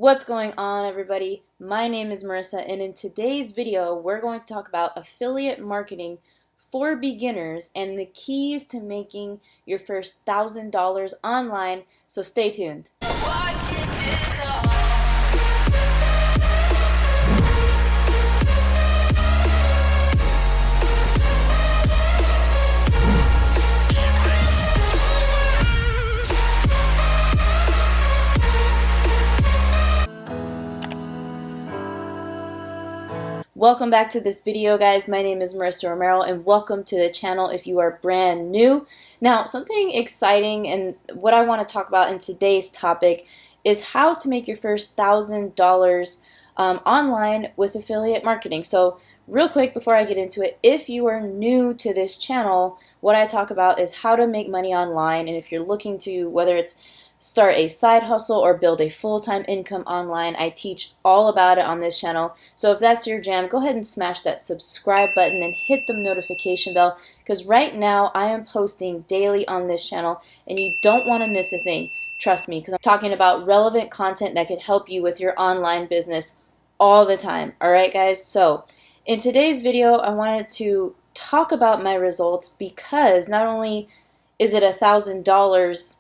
What's going on, everybody? My name is Marissa, and in today's video we're going to talk about affiliate marketing for beginners and the keys to making your first $1,000 online, so stay tuned. Welcome back to this video, guys. My name is Marissa Romero, and welcome to the channel if you are brand new. Now, something exciting and what I want to talk about in today's topic is how to make your first $1,000 online with affiliate marketing. So real quick before I get into it, if you are new to this channel, what I talk about is how to make money online, and if you're looking to, whether it's start a side hustle or build a full-time income online, I teach all about it on this channel. So if that's your jam, go ahead and smash that subscribe button and hit the notification bell, because right now I am posting daily on this channel and you don't want to miss a thing. Trust me, because I'm talking about relevant content that could help you with your online business all the time. Alright guys, so in today's video I wanted to talk about my results, because not only is it $1,000,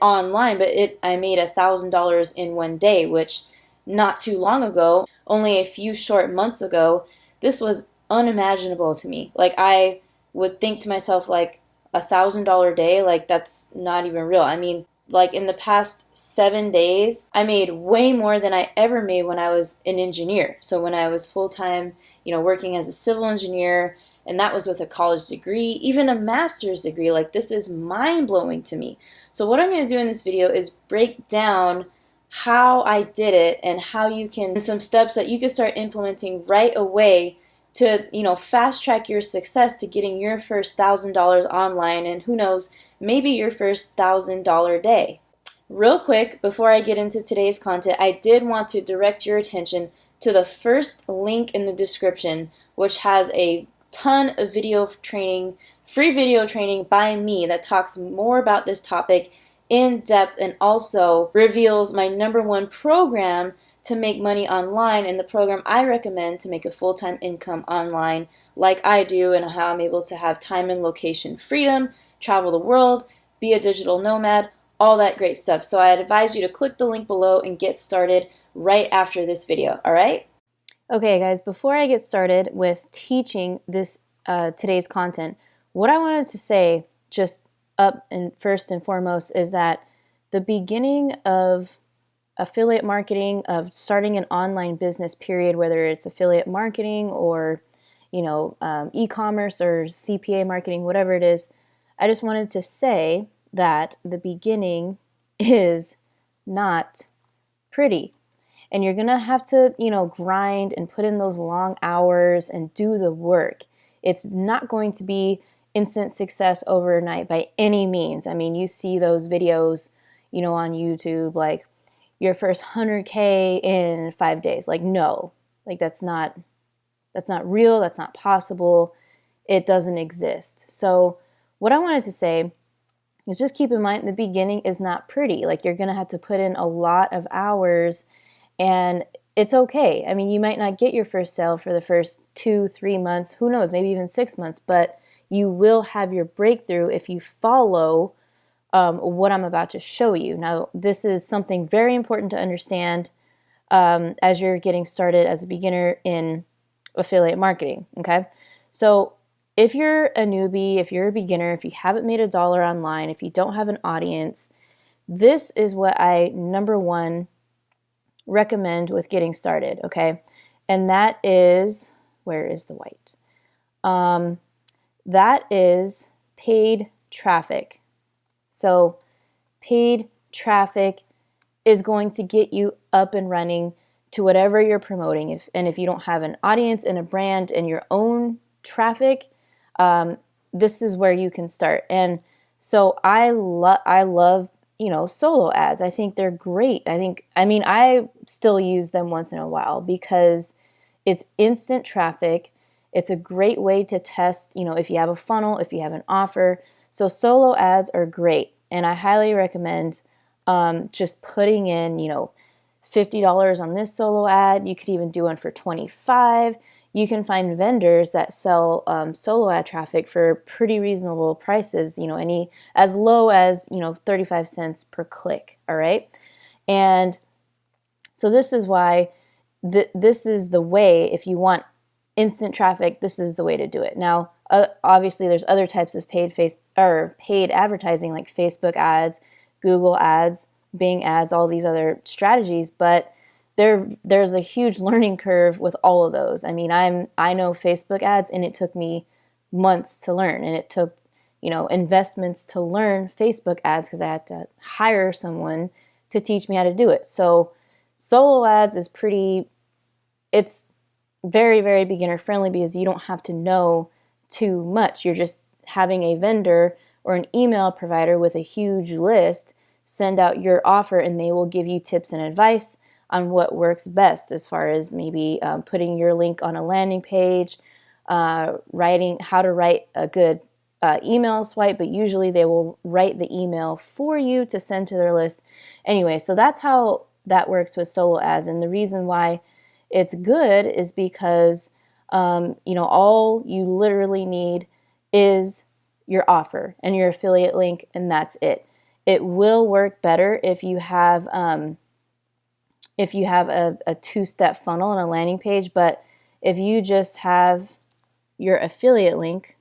online, but I made $1,000 in one day, which not too long ago, only a few short months ago, this was unimaginable to me. Like, I would think to myself, like, $1,000 day, like, that's not even real. I mean, like, in the past 7 days, I made way more than I ever made when I was an engineer. So when I was full-time, working as a civil engineer, and that was with a college degree, even a master's degree. Like, this is mind-blowing to me. So what I'm going to do in this video is break down how I did it and how you can, some steps that you can start implementing right away to, fast track your success to getting your first $1,000 online, and who knows, maybe your first $1,000 day. Real quick, before I get into today's content, I did want to direct your attention to the first link in the description, which has a ton of video training, free video training by me that talks more about this topic in depth, and also reveals my #1 program to make money online, and the program I recommend to make a full-time income online like I do, and how I'm able to have time and location freedom, travel the world, be a digital nomad, all that great stuff. So I advise you to click the link below and get started right after this video, alright? Okay guys, before I get started with teaching this today's content, what I wanted to say just up and first and foremost is that the beginning of affiliate marketing, of starting an online business period, whether it's affiliate marketing or e-commerce or CPA marketing, whatever it is, I just wanted to say that the beginning is not pretty. And you're gonna have to, grind and put in those long hours and do the work. It's not going to be instant success overnight by any means. I mean, you see those videos, on YouTube, like your first 100K in 5 days. Like, no, like that's not real. That's not possible. It doesn't exist. So what I wanted to say is just keep in mind the beginning is not pretty. Like, you're gonna have to put in a lot of hours. And it's okay. I mean, you might not get your first sale for the first 2-3 months, who knows, maybe even 6 months, but you will have your breakthrough if you follow what I'm about to show you. Now, this is something very important to understand as you're getting started as a beginner in affiliate marketing, okay? So if you're a newbie, if you're a beginner, if you haven't made $1 online, if you don't have an audience, this is what I, #1, recommend with getting started, okay? And that is, where is the white? That is paid traffic. So paid traffic is going to get you up and running to whatever you're promoting. If you don't have an audience and a brand and your own traffic, this is where you can start. And so I love solo ads. I think they're great. I still use them once in a while because it's instant traffic. It's a great way to test, if you have a funnel, if you have an offer. So solo ads are great. And I highly recommend just putting in, $50 on this solo ad. You could even do one for $25. You can find vendors that sell solo ad traffic for pretty reasonable prices, any as low as 35 cents per click. All right. And so this is why this is the way, if you want instant traffic, this is the way to do it. Now, obviously there's other types of paid advertising like Facebook ads, Google ads, Bing ads, all these other strategies, but there's a huge learning curve with all of those. I mean, I know Facebook ads, and it took me months to learn, and it took investments to learn Facebook ads because I had to hire someone to teach me how to do it. So solo ads is it's very, very beginner friendly because you don't have to know too much. You're just having a vendor or an email provider with a huge list send out your offer, and they will give you tips and advice on what works best, as far as maybe putting your link on a landing page, writing how to write a good email swipe, but usually they will write the email for you to send to their list. Anyway, so that's how that works with solo ads. And the reason why it's good is because all you literally need is your offer and your affiliate link, and that's it. It will work better if you have a two-step funnel and a landing page, but if you just have your affiliate link,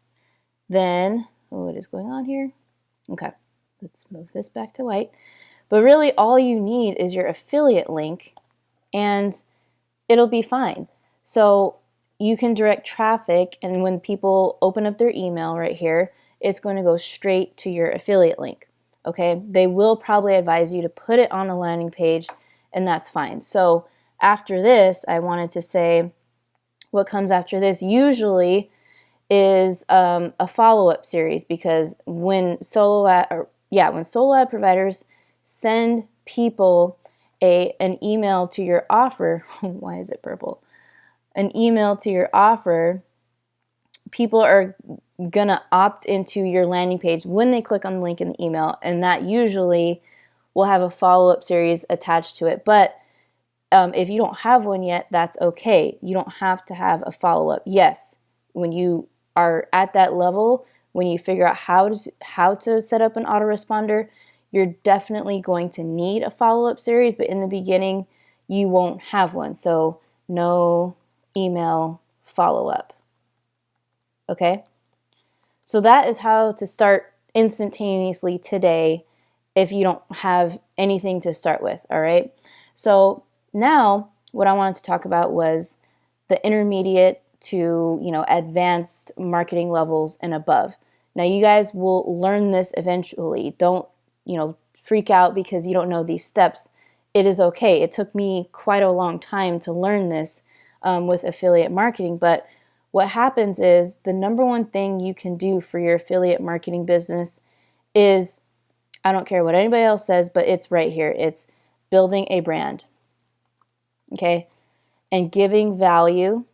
then, what is going on here? Okay, let's move this back to white. But really all you need is your affiliate link, and it'll be fine. So you can direct traffic, and when people open up their email right here, it's going to go straight to your affiliate link. Okay, they will probably advise you to put it on a landing page, and that's fine. So after this, I wanted to say what comes after this usually is a follow-up series, because when solo ad providers send people an email to your offer, why is it purple? An email to your offer, people are gonna opt into your landing page when they click on the link in the email, and that usually will have a follow-up series attached to it. But if you don't have one yet, that's okay. You don't have to have a follow-up. Yes, when you are at that level, when you figure out how to set up an autoresponder, you're definitely going to need a follow-up series, but in the beginning, you won't have one. So no email follow-up. Okay? So that is how to start instantaneously today if you don't have anything to start with, all right? So now what I wanted to talk about was the intermediate to, advanced marketing levels and above. Now you guys will learn this eventually. Don't, freak out because you don't know these steps. It is okay. It took me quite a long time to learn this with affiliate marketing, but what happens is the number one thing you can do for your affiliate marketing business is, I don't care what anybody else says, but it's right here. It's building a brand, okay? And giving value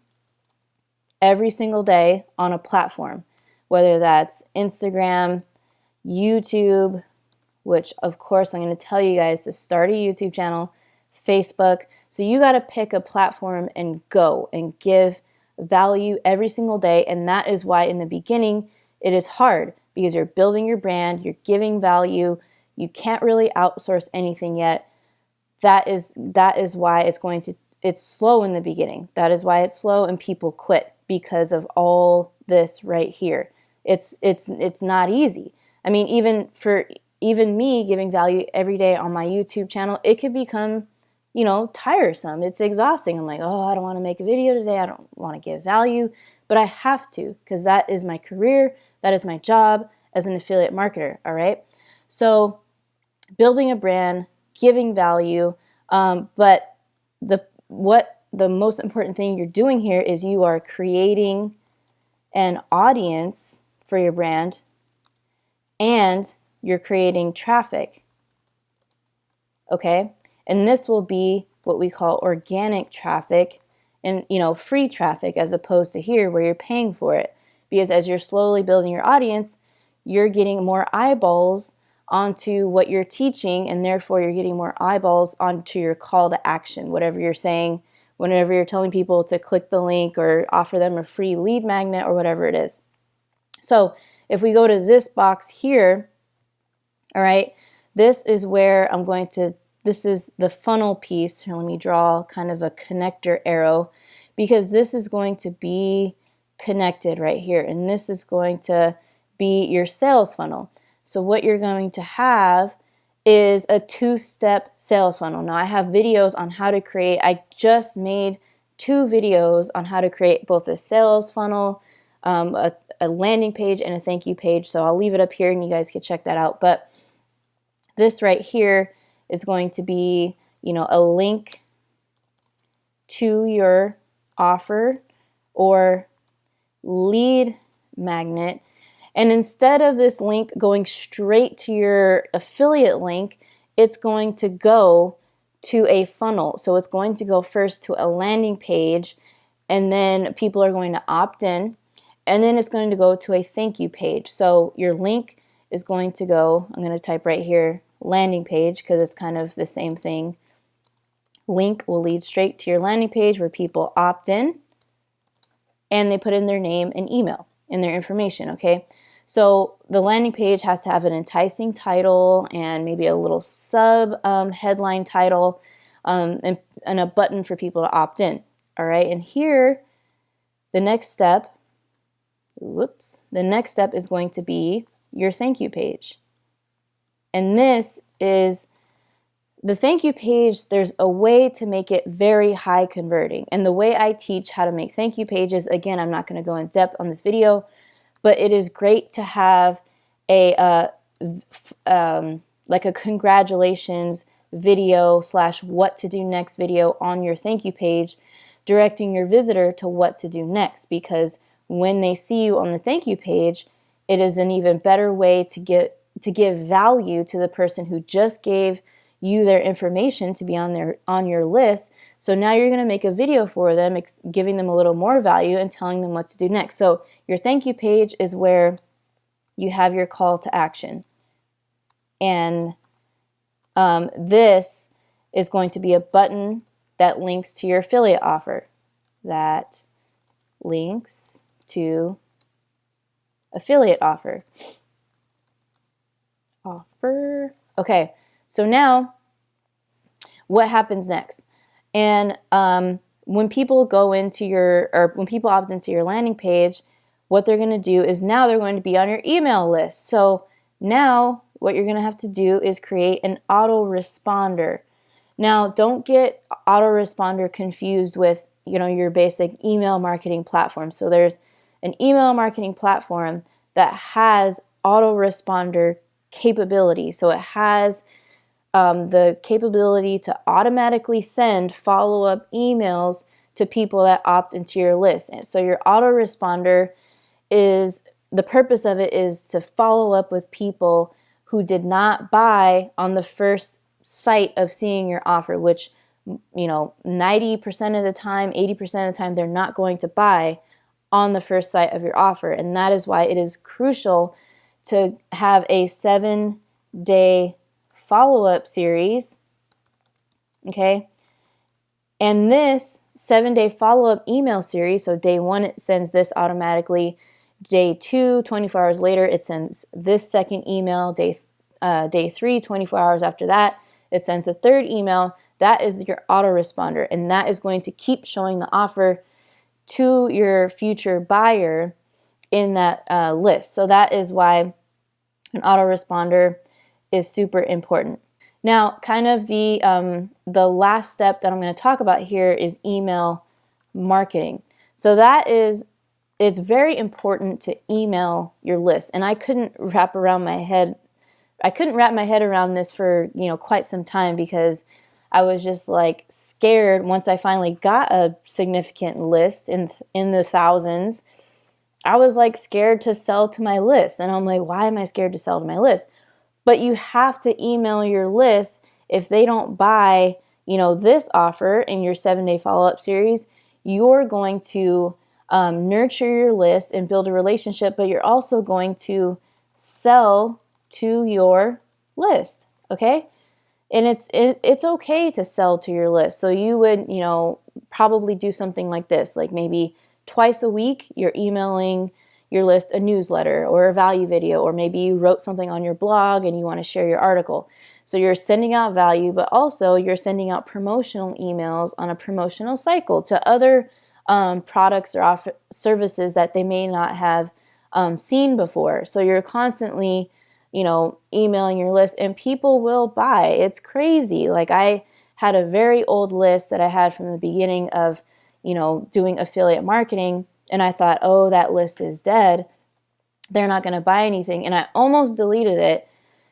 every single day on a platform, whether that's Instagram, YouTube, which of course I'm going to tell you guys to start a YouTube channel, Facebook. So you got to pick a platform and go and give value every single day. And that is why in the beginning it is hard, because you're building your brand, you're giving value, you can't really outsource anything yet. That is why it's slow in the beginning. That is why it's slow and people quit, because of all this right here. It's not easy. I mean, even me giving value every day on my YouTube channel, it could become, tiresome. It's exhausting. I'm like, oh, I don't want to make a video today. I don't want to give value, but I have to, because that is my career. That is my job as an affiliate marketer. All right. So building a brand, giving value, but the most important thing you're doing here is you are creating an audience for your brand, and you're creating traffic. Okay? And this will be what we call organic traffic and, free traffic, as opposed to here where you're paying for it. Because as you're slowly building your audience, you're getting more eyeballs onto what you're teaching, and therefore you're getting more eyeballs onto your call to action, whatever you're saying, whenever you're telling people to click the link or offer them a free lead magnet or whatever it is. So if we go to this box here, all right, this is where I'm going to, this is the funnel piece. Here, let me draw kind of a connector arrow, because this is going to be connected right here, and this is going to be your sales funnel. So what you're going to have is a two-step sales funnel. Now I have videos on how to create, I just made 2 videos on how to create both a sales funnel, a landing page, and a thank you page. So I'll leave it up here and you guys can check that out. But this right here is going to be, you know, a link to your offer or lead magnet. And instead of this link going straight to your affiliate link, it's going to go to a funnel. So it's going to go first to a landing page, and then people are going to opt in, and then it's going to go to a thank you page. So your link is going to go, I'm going to type right here, landing page, because it's kind of the same thing. Link will lead straight to your landing page where people opt in and they put in their name and email and their information, okay? So the landing page has to have an enticing title and maybe a little sub headline title, and a button for people to opt in, all right? And here, the next step, the next step is going to be your thank you page. And this is the thank you page. There's a way to make it very high converting. And the way I teach how to make thank you pages, again, I'm not going to go in depth on this video, but it is great to have a like a congratulations video / what to do next video on your thank you page, directing your visitor to what to do next, because when they see you on the thank you page, it is an even better way to give value to the person who just gave you their information to be on your list. So now you're going to make a video for them, giving them a little more value and telling them what to do next. So your thank you page is where you have your call to action. And this is going to be a button that links to your affiliate offer. That links to affiliate offer. Okay, so now what happens next? And when people go into when people opt into your landing page, what they're going to do is now they're going to be on your email list. So now what you're going to have to do is create an autoresponder. Now, don't get autoresponder confused with, you know, your basic email marketing platform. So there's an email marketing platform that has autoresponder capability. So it has the capability to automatically send follow-up emails to people that opt into your list. And so your autoresponder is, the purpose of it is to follow up with people who did not buy on the first sight of seeing your offer, which, you know, 90% of the time, 80% of the time, they're not going to buy on the first sight of your offer. And that is why it is crucial to have a 7-day follow-up series, okay? And this 7-day follow-up email series, so day 1, it sends this automatically. Day 2, 24 hours later, it sends this second email. Day 3, 24 hours after that, it sends a third email. That is your autoresponder, and that is going to keep showing the offer to your future buyer in that list. So that is why an autoresponder is super important. Now, kind of the last step that I'm going to talk about here is email marketing. So that is, it's very important to email your list. And I couldn't wrap my head around this for, you know, quite some time, because I was just like scared once I finally got a significant list in the thousands. I was like scared to sell to my list. And I'm like, why am I scared to sell to my list? But you have to email your list. If they don't buy, you know, this offer in your 7-day follow-up series, you're going to nurture your list and build a relationship, but you're also going to sell to your list, okay? And it's okay to sell to your list. So you would, probably do something like this, like maybe twice a week you're emailing your list a newsletter or a value video, or maybe you wrote something on your blog and you want to share your article. So you're sending out value, but also you're sending out promotional emails on a promotional cycle to other products or services that they may not have seen before. So you're constantly, emailing your list, and people will buy. It's crazy. Like, I had a very old list that I had from the beginning of, doing affiliate marketing, and I thought, oh, that list is dead. They're not going to buy anything. And I almost deleted it.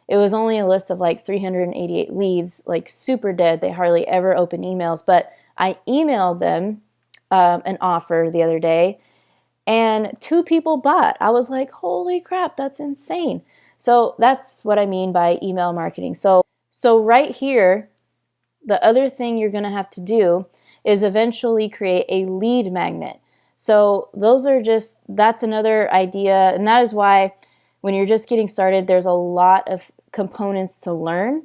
It was only a list of like 388 leads, like super dead. They hardly ever open emails, but I emailed them an offer the other day, and 2 people bought. I was like, holy crap, that's insane. So that's what I mean by email marketing. So right here, the other thing you're going to have to do is eventually create a lead magnet. So that's another idea. And that is why when you're just getting started, there's a lot of components to learn.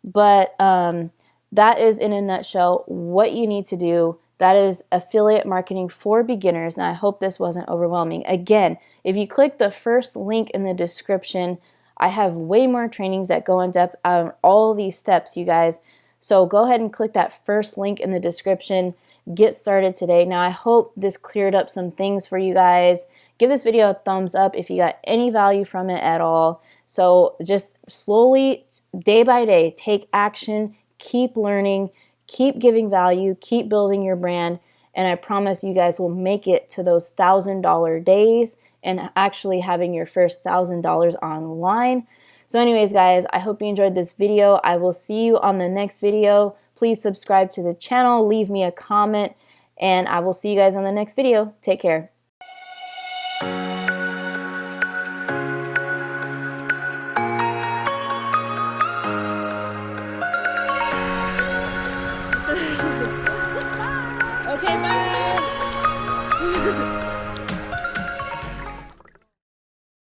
But that is, in a nutshell, what you need to do. That is affiliate marketing for beginners. And I hope this wasn't overwhelming. Again, if you click the first link in the description, I have way more trainings that go in depth on all these steps, you guys. So go ahead and click that first link in the description. Get started today. Now, I hope this cleared up some things for you guys. Give this video a thumbs up if you got any value from it at all. So just slowly, day by day, take action, keep learning, keep giving value, keep building your brand, and I promise you guys will make it to those $1,000 days and actually having your first $1,000 online. So anyways, guys, I hope you enjoyed this video. I will see you on the next video. Please subscribe to the channel, leave me a comment, and I will see you guys on the next video. Take care. Okay, bye.